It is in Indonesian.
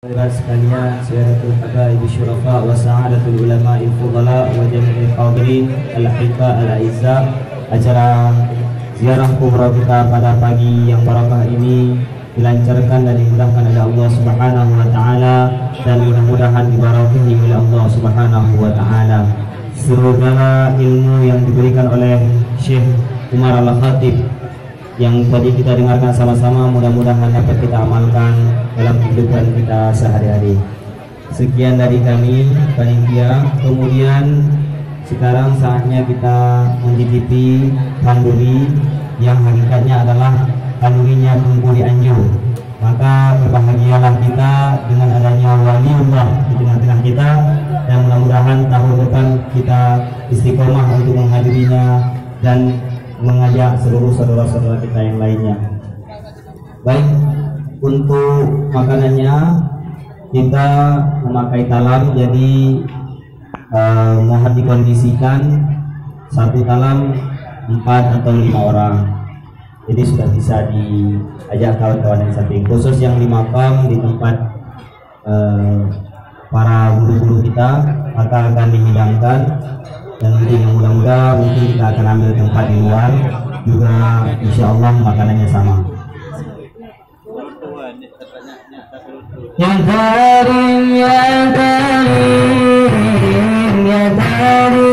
Hadirin sekalian, sayyadatul habaib syurafa wa sa'adatul ulama al-fudala wa jami'il hadirin al-ahibba al-aizza. Acara ziarah kubra kita pada pagi yang barakah ini dilancarkan dan dimudahkan oleh Allah Subhanahu wa taala dan mudah-mudahan diberkahi oleh Allah Subhanahu wa taala. Semoga ilmu yang diberikan oleh Syekh Umar Al-Khatib yang tadi kita dengarkan sama-sama mudah-mudahan dapat kita amalkan dalam kehidupan kita sehari-hari. Sekian dari kami panitia. Kemudian sekarang saatnya kita mencicipi kanduri yang hakikatnya adalah kandurinya Bengkulu Anju. Maka berbahagialah kita dengan adanya waliullah di tengah-tengah kita, dan mudah-mudahan tahun depan kita istiqomah untuk menghadirinya dan mengajak seluruh saudara-saudara kita yang lainnya. Baik, untuk makanannya kita memakai talam, jadi mohon dikondisikan satu talam 4 atau 5 orang. Jadi sudah bisa diajak kawan-kawan yang samping, khusus yang 5 makam di tempat para guru-guru kita maka akan dihidangkan. Dan nanti yang mudah-mudahan mungkin kita akan ambil tempat di luar juga, insya Allah makanannya sama. Ya Karim, Ya Karim, Ya Karim.